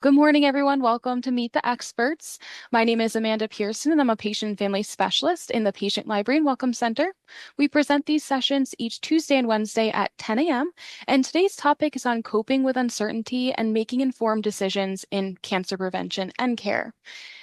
Good morning, everyone. Welcome to Meet the Experts. My name is Amanda Pearson, and I'm a patient and family specialist in the Patient Library and Welcome Center. We present these sessions each Tuesday and Wednesday at 10 a.m., and today's topic is on coping with uncertainty and making informed decisions in cancer prevention and care.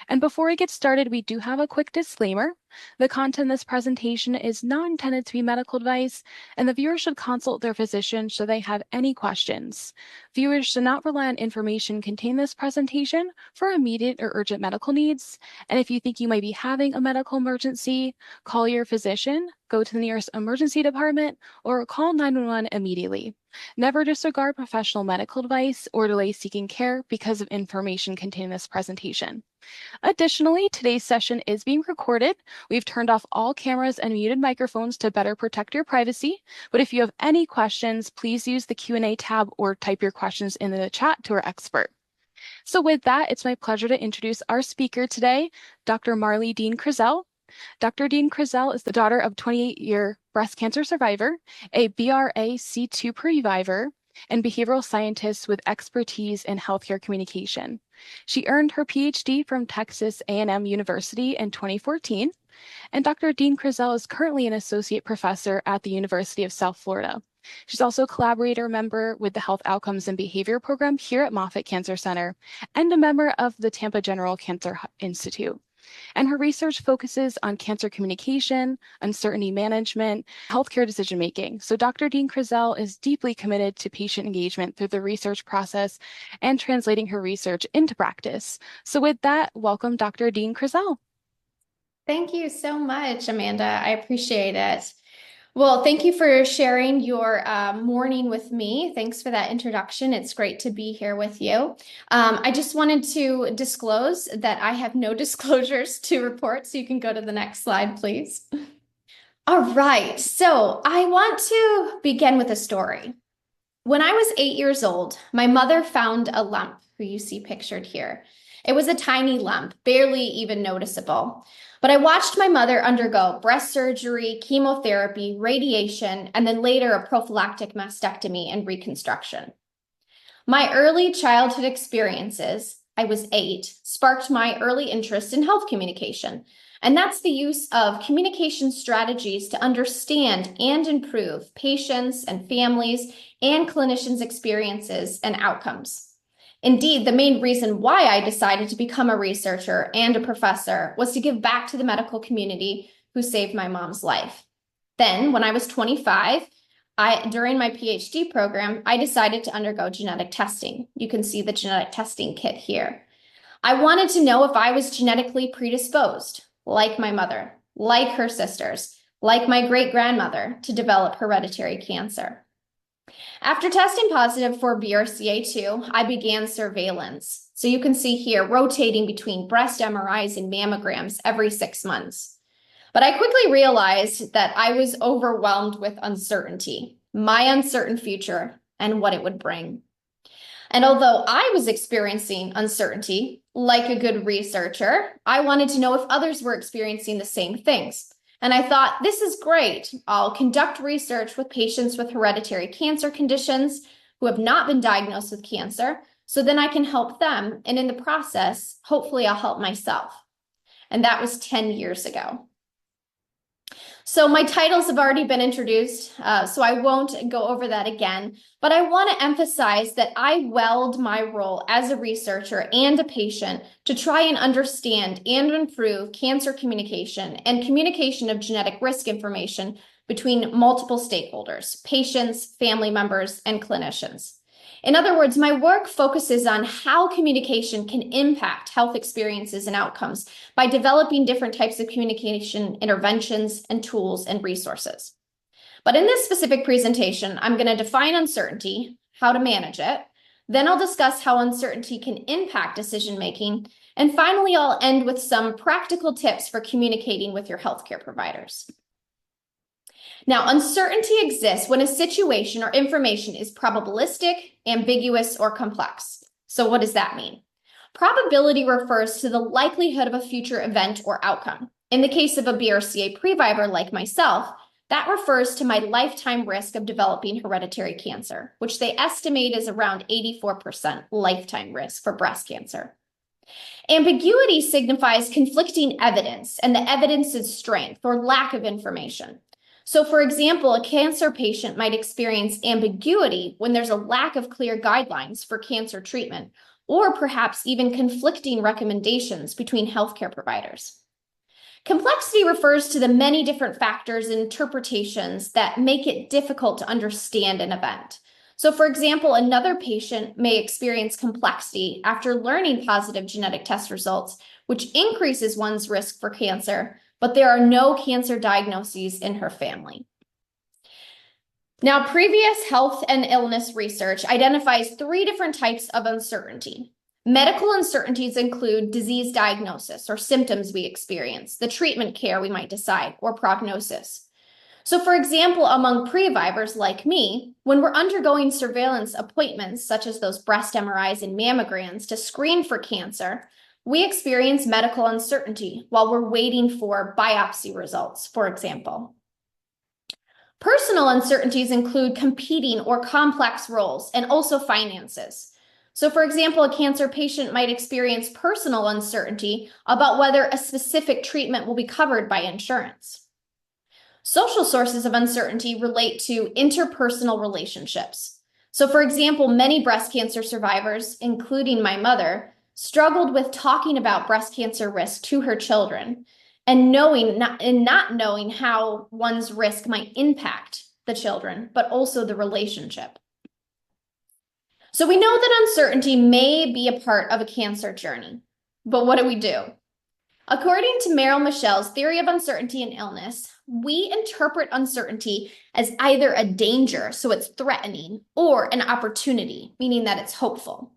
And before we get started, we do have a quick disclaimer. The content of this presentation is not intended to be medical advice, and the viewer should consult their physician should they have any questions. Viewers should not rely on information contained in this presentation for immediate or urgent medical needs. And if you think you might be having a medical emergency, call your physician, go to the nearest emergency department, or call 911 immediately. Never disregard professional medical advice or delay seeking care because of information contained in this presentation. Additionally, today's session is being recorded. We've turned off all cameras and muted microphones to better protect your privacy. But if you have any questions, please use the Q&A tab or type your questions in the chat to our expert. So with that, it's my pleasure to introduce our speaker today, Dr. Marleah Dean Kruzel. Dr. Dean Kruzel is the daughter of 28-year breast cancer survivor, a BRCA2 survivor, and behavioral scientist with expertise in healthcare communication. She earned her PhD from Texas A&M University in 2014, and Dr. Dean Kruzel is currently an associate professor at the University of South Florida. She's also a collaborator member with the Health Outcomes and Behavior Program here at Moffitt Cancer Center and a member of the Tampa General Cancer Institute. And her research focuses on cancer communication, uncertainty management, healthcare decision making. So Dr. Dean Kruzel is deeply committed to patient engagement through the research process and translating her research into practice. So with that, welcome Dr. Dean Kruzel. Thank you so much, Amanda. I appreciate it. Well, thank you for sharing your morning with me. Thanks for that introduction. It's great to be here with you. I just wanted to disclose that I have no disclosures to report, so you can go to the next slide, please. All right, so I want to begin with a story. When I was 8 years old, my mother found a lump, who you see pictured here. It was a tiny lump, barely even noticeable. But I watched my mother undergo breast surgery, chemotherapy, radiation, and then later a prophylactic mastectomy and reconstruction. My early childhood experiences, I was 8, sparked my early interest in health communication. And that's the use of communication strategies to understand and improve patients and families and clinicians' experiences and outcomes. Indeed, the main reason why I decided to become a researcher and a professor was to give back to the medical community who saved my mom's life. Then, when I was 25, during my PhD program, I decided to undergo genetic testing. You can see the genetic testing kit here. I wanted to know if I was genetically predisposed, like my mother, like her sisters, like my great-grandmother, to develop hereditary cancer. After testing positive for BRCA2, I began surveillance. So you can see here, rotating between breast MRIs and mammograms every 6 months. But I quickly realized that I was overwhelmed with uncertainty, my uncertain future, and what it would bring. And although I was experiencing uncertainty, like a good researcher, I wanted to know if others were experiencing the same things. And I thought, this is great. I'll conduct research with patients with hereditary cancer conditions who have not been diagnosed with cancer, so then I can help them. And in the process, hopefully I'll help myself. And that was 10 years ago. So my titles have already been introduced, so I won't go over that again, but I want to emphasize that I weld my role as a researcher and a patient to try and understand and improve cancer communication and communication of genetic risk information between multiple stakeholders, patients, family members, and clinicians. In other words, my work focuses on how communication can impact health experiences and outcomes by developing different types of communication interventions and tools and resources. But in this specific presentation, I'm going to define uncertainty, how to manage it, then I'll discuss how uncertainty can impact decision-making, and finally, I'll end with some practical tips for communicating with your healthcare providers. Now, uncertainty exists when a situation or information is probabilistic, ambiguous, or complex. So what does that mean? Probability refers to the likelihood of a future event or outcome. In the case of a BRCA previvor like myself, That refers to my lifetime risk of developing hereditary cancer, which they estimate is around 84% lifetime risk for breast cancer. Ambiguity signifies conflicting evidence, and the evidence's strength or lack of information. So, for example, a cancer patient might experience ambiguity when there's a lack of clear guidelines for cancer treatment, or perhaps even conflicting recommendations between healthcare providers. Complexity refers to the many different factors and interpretations that make it difficult to understand an event. So, for example, another patient may experience complexity after learning positive genetic test results, which increases one's risk for cancer, but there are no cancer diagnoses in her family. Now, previous health and illness research identifies 3 different types of uncertainty. Medical uncertainties include disease diagnosis or symptoms we experience, the treatment care we might decide, or prognosis. So, for example, among previvors like me, when we're undergoing surveillance appointments, such as those breast MRIs and mammograms to screen for cancer, we experience medical uncertainty while we're waiting for biopsy results, for example. Personal uncertainties include competing or complex roles and also finances. So, for example, a cancer patient might experience personal uncertainty about whether a specific treatment will be covered by insurance. Social sources of uncertainty relate to interpersonal relationships. So, for example, many breast cancer survivors, including my mother, struggled with talking about breast cancer risk to her children and not knowing how one's risk might impact the children, but also the relationship. So we know that uncertainty may be a part of a cancer journey, but what do we do? According to Merrill Michel's theory of uncertainty and illness, we interpret uncertainty as either a danger, so it's threatening, or an opportunity, meaning that it's hopeful.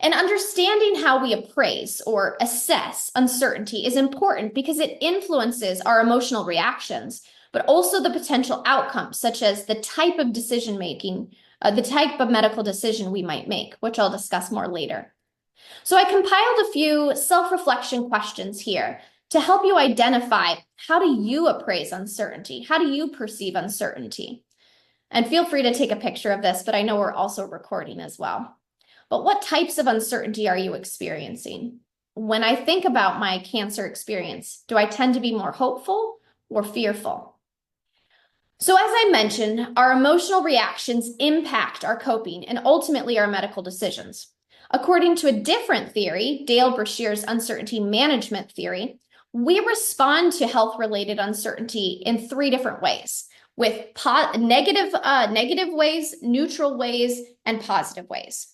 And understanding how we appraise or assess uncertainty is important because it influences our emotional reactions, but also the potential outcomes, such as the type of decision making, the type of medical decision we might make, which I'll discuss more later. So I compiled a few self-reflection questions here to help you identify, how do you appraise uncertainty? How do you perceive uncertainty? And feel free to take a picture of this, but I know we're also recording as well. But what types of uncertainty are you experiencing? When I think about my cancer experience, do I tend to be more hopeful or fearful? So as I mentioned, our emotional reactions impact our coping and ultimately our medical decisions. According to a different theory, Dale Brashear's uncertainty management theory, we respond to health-related uncertainty in 3 different ways, with negative ways, neutral ways, and positive ways.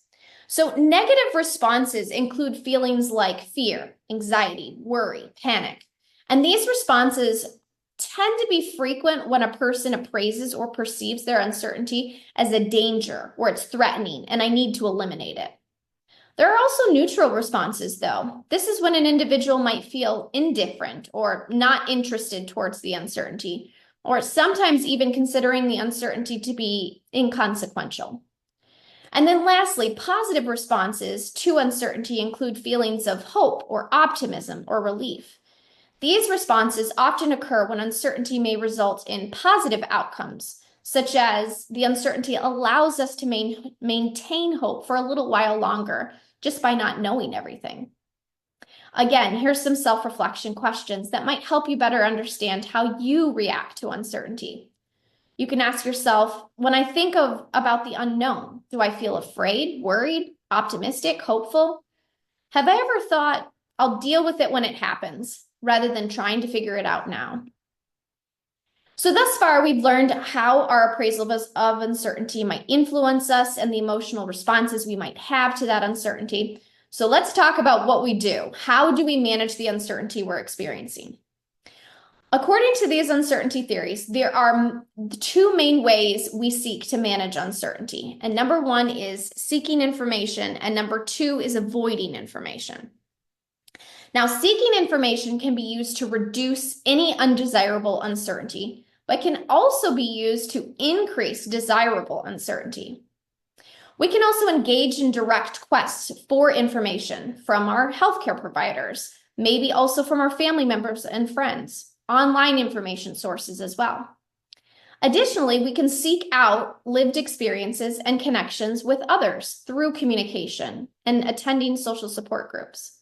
So negative responses include feelings like fear, anxiety, worry, panic. And these responses tend to be frequent when a person appraises or perceives their uncertainty as a danger or it's threatening and I need to eliminate it. There are also neutral responses, though. This is when an individual might feel indifferent or not interested towards the uncertainty, or sometimes even considering the uncertainty to be inconsequential. And then lastly, positive responses to uncertainty include feelings of hope or optimism or relief. These responses often occur when uncertainty may result in positive outcomes, such as the uncertainty allows us to maintain hope for a little while longer just by not knowing everything. Again, here's some self-reflection questions that might help you better understand how you react to uncertainty. You can ask yourself, when I think about the unknown, do I feel afraid, worried, optimistic, hopeful? Have I ever thought, I'll deal with it when it happens, rather than trying to figure it out now? So thus far, we've learned how our appraisal of uncertainty might influence us and the emotional responses we might have to that uncertainty. So let's talk about what we do. How do we manage the uncertainty we're experiencing? According to these uncertainty theories, there are 2 main ways we seek to manage uncertainty. And number 1 is seeking information, and number 2 is avoiding information. Now, seeking information can be used to reduce any undesirable uncertainty, but can also be used to increase desirable uncertainty. We can also engage in direct quests for information from our healthcare providers, maybe also from our family members and friends, online information sources as well. Additionally, we can seek out lived experiences and connections with others through communication and attending social support groups.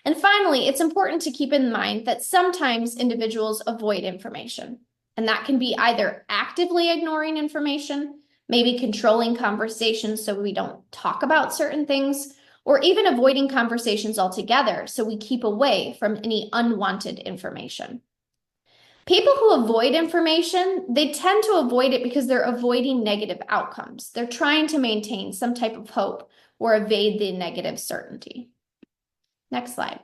And finally, it's important to keep in mind that sometimes individuals avoid information, and that can be either actively ignoring information, maybe controlling conversations so we don't talk about certain things, or even avoiding conversations altogether so we keep away from any unwanted information. People who avoid information, they tend to avoid it because they're avoiding negative outcomes. They're trying to maintain some type of hope or evade the negative certainty. Next slide.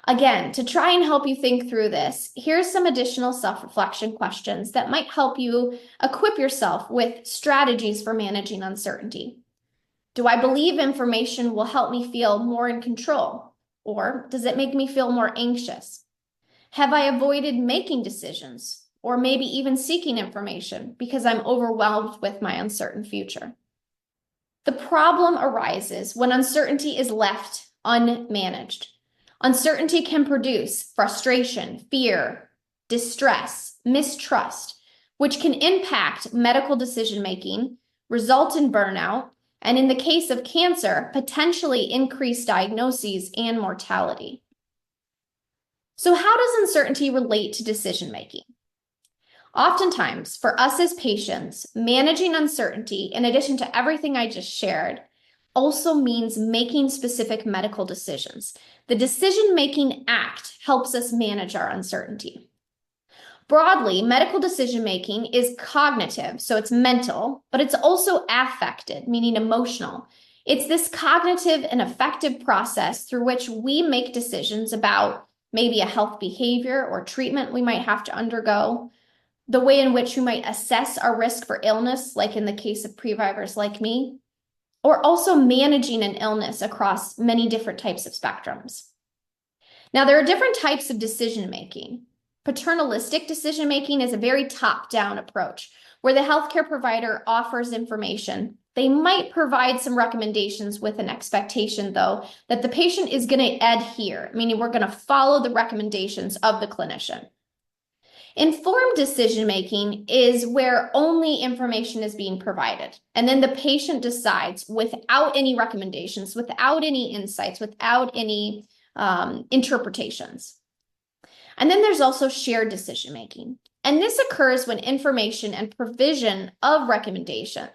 Again, to try and help you think through this, here's some additional self-reflection questions that might help you equip yourself with strategies for managing uncertainty. Do I believe information will help me feel more in control? Or does it make me feel more anxious? Have I avoided making decisions or maybe even seeking information because I'm overwhelmed with my uncertain future? The problem arises when uncertainty is left unmanaged. Uncertainty can produce frustration, fear, distress, mistrust, which can impact medical decision-making, result in burnout, and in the case of cancer, potentially increase diagnoses and mortality. So how does uncertainty relate to decision-making? Oftentimes, for us as patients, managing uncertainty, in addition to everything I just shared, also means making specific medical decisions. The decision-making act helps us manage our uncertainty. Broadly, medical decision-making is cognitive, so it's mental, but it's also affective, meaning emotional. It's this cognitive and affective process through which we make decisions about maybe a health behavior or treatment we might have to undergo, the way in which we might assess our risk for illness, like in the case of previvors like me, or also managing an illness across many different types of spectrums. Now, there are different types of decision-making. Paternalistic decision-making is a very top-down approach where the healthcare provider offers information. They might provide some recommendations with an expectation, though, that the patient is going to adhere, meaning we're going to follow the recommendations of the clinician. Informed decision-making is where only information is being provided, and then the patient decides without any recommendations, without any insights, without any interpretations. And then there's also shared decision-making. And this occurs when information and provision of recommendation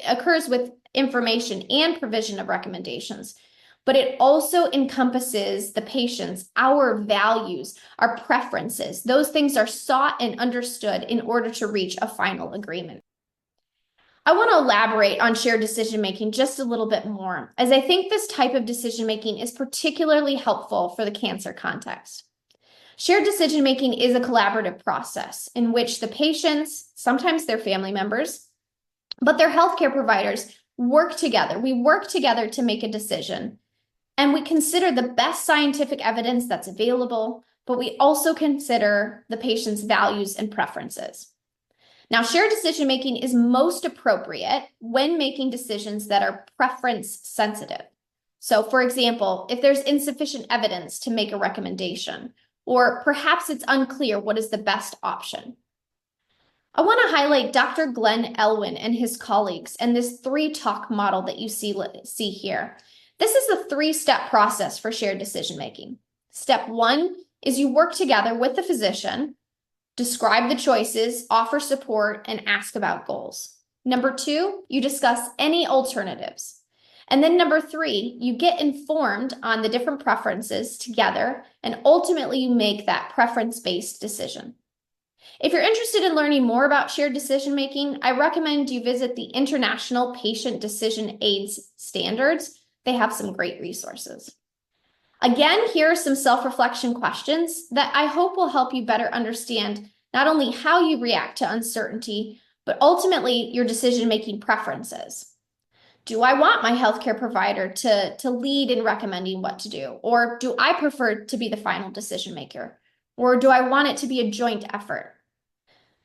occurs with information and provision of recommendations, but it also encompasses the patient's, our values, our preferences. Those things are sought and understood in order to reach a final agreement. I want to elaborate on shared decision-making just a little bit more, as I think this type of decision-making is particularly helpful for the cancer context. Shared decision-making is a collaborative process in which the patients, sometimes their family members, but their healthcare providers work together. We work together to make a decision, and we consider the best scientific evidence that's available, but we also consider the patient's values and preferences. Now, shared decision-making is most appropriate when making decisions that are preference sensitive. So, for example, if there's insufficient evidence to make a recommendation, or perhaps it's unclear what is the best option. I want to highlight Dr. Glenn Elwin and his colleagues and this 3-talk model that you see here. This is the 3-step process for shared decision-making. Step 1 is you work together with the physician, describe the choices, offer support, and ask about goals. Number 2, you discuss any alternatives. And then number 3, you get informed on the different preferences together, and ultimately you make that preference-based decision. If you're interested in learning more about shared decision-making, I recommend you visit the International Patient Decision Aids Standards. They have some great resources. Again, here are some self-reflection questions that I hope will help you better understand not only how you react to uncertainty, but ultimately your decision-making preferences. Do I want my healthcare provider to lead in recommending what to do? Or do I prefer to be the final decision maker? Or do I want it to be a joint effort?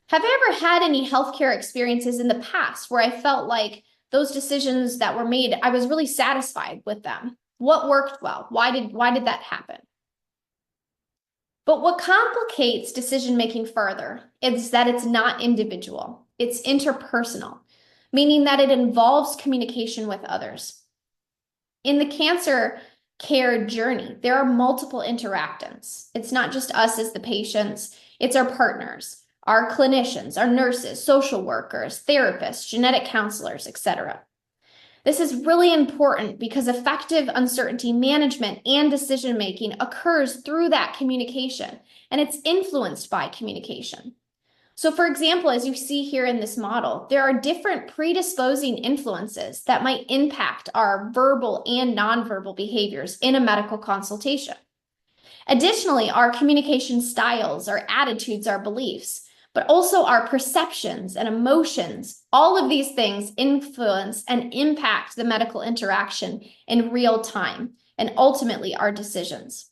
Have I ever had any healthcare experiences in the past where I felt like those decisions that were made, I was really satisfied with them? What worked well? Why did that happen? But what complicates decision making further is that it's not individual, it's interpersonal, meaning that it involves communication with others. In the cancer care journey, there are multiple interactants. It's not just us as the patients, it's our partners, our clinicians, our nurses, social workers, therapists, genetic counselors, etc. This is really important because effective uncertainty management and decision making occurs through that communication, and it's influenced by communication. So, for example, as you see here in this model, there are different predisposing influences that might impact our verbal and nonverbal behaviors in a medical consultation. Additionally, our communication styles, our attitudes, our beliefs, but also our perceptions and emotions, all of these things influence and impact the medical interaction in real time and ultimately our decisions.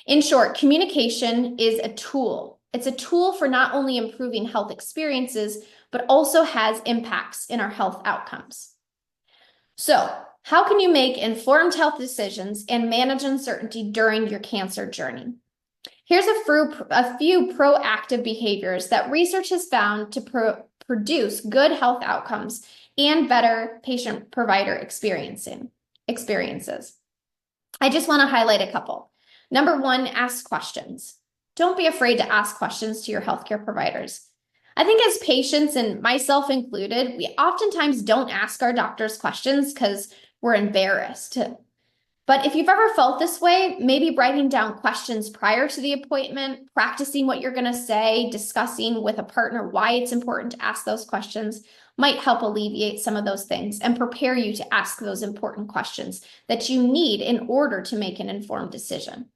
In short, communication is a tool. It's a tool for not only improving health experiences, but also has impacts in our health outcomes. So, how can you make informed health decisions and manage uncertainty during your cancer journey? Here's a few proactive behaviors that research has found to produce good health outcomes and better patient-provider experiences. I just want to highlight a couple. Number one, ask questions. Don't be afraid to ask questions to your healthcare providers. I think as patients, and myself included, we oftentimes don't ask our doctors questions because we're embarrassed. But if you've ever felt this way, maybe writing down questions prior to the appointment, practicing what you're going to say, discussing with a partner why it's important to ask those questions might help alleviate some of those things and prepare you to ask those important questions that you need in order to make an informed decision.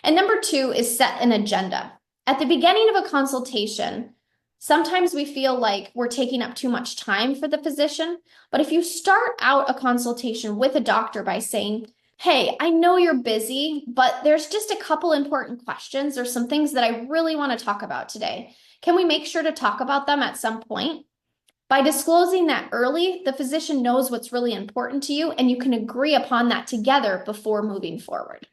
And number two is set an agenda. At the beginning of a consultation, sometimes we feel like we're taking up too much time for the physician. But if you start out a consultation with a doctor by saying, hey, I know you're busy, but there's just a couple important questions or some things that I really want to talk about today. Can we make sure to talk about them at some point? By disclosing that early, the physician knows what's really important to you, and you can agree upon that together before moving forward.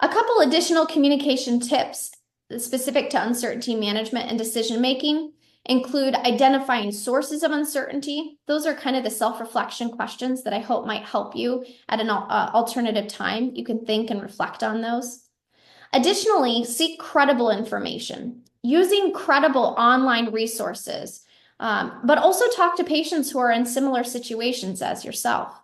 A couple additional communication tips specific to uncertainty management and decision making include identifying sources of uncertainty. Those are kind of the self-reflection questions that I hope might help you at an alternative time. You can think and reflect on those. Additionally, seek credible information using credible online resources, but also talk to patients who are in similar situations as yourself.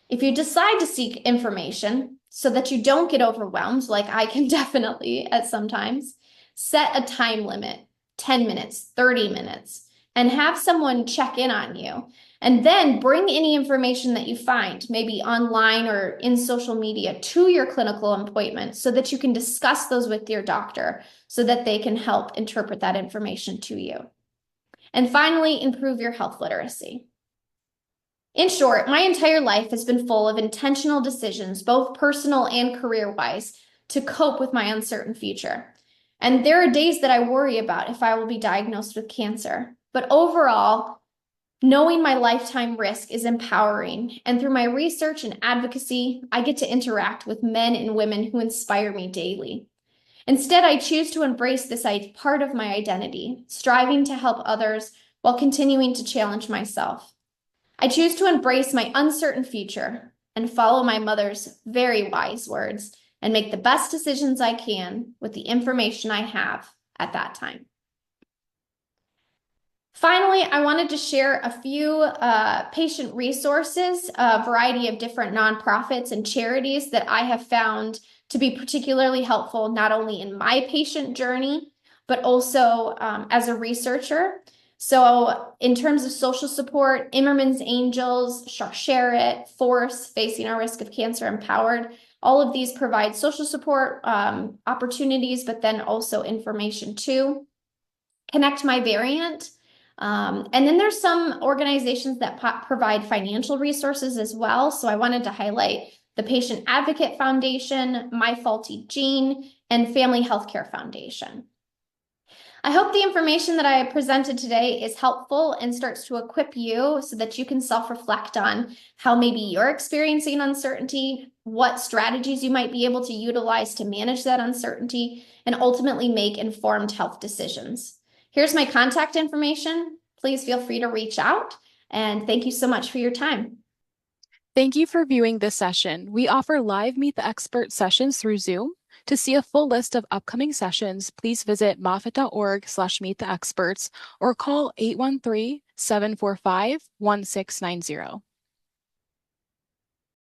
If you decide to seek information so that you don't get overwhelmed, like I can definitely at sometimes, set a time limit, 10 minutes, 30 minutes, and have someone check in on you. And then bring any information that you find, maybe online or in social media, to your clinical appointment so that you can discuss those with your doctor so that they can help interpret that information to you. And finally, improve your health literacy. In short, my entire life has been full of intentional decisions, both personal and career-wise, to cope with my uncertain future. And there are days that I worry about if I will be diagnosed with cancer. But overall, knowing my lifetime risk is empowering. And through my research and advocacy, I get to interact with men and women who inspire me daily. Instead, I choose to embrace this part of my identity, striving to help others while continuing to challenge myself. I choose to embrace my uncertain future and follow my mother's very wise words and make the best decisions I can with the information I have at that time. Finally, I wanted to share a few patient resources, a variety of different nonprofits and charities that I have found to be particularly helpful, not only in my patient journey, but also as a researcher. So in terms of social support, Immerman's Angels, Share-It, Force, Facing Our Risk of Cancer Empowered, all of these provide social support opportunities, but then also information too. Connect My Variant. And then there's some organizations that provide financial resources as well. So I wanted to highlight the Patient Advocate Foundation, My Faulty Gene, and Family Healthcare Foundation. I hope the information that I presented today is helpful and starts to equip you so that you can self-reflect on how maybe you're experiencing uncertainty, what strategies you might be able to utilize to manage that uncertainty, and ultimately make informed health decisions. Here's my contact information. Please feel free to reach out, and thank you so much for your time. Thank you for viewing this session. We offer live Meet the Expert sessions through Zoom. To see a full list of upcoming sessions, please visit moffitt.org/meettheexperts or call 813-745-1690.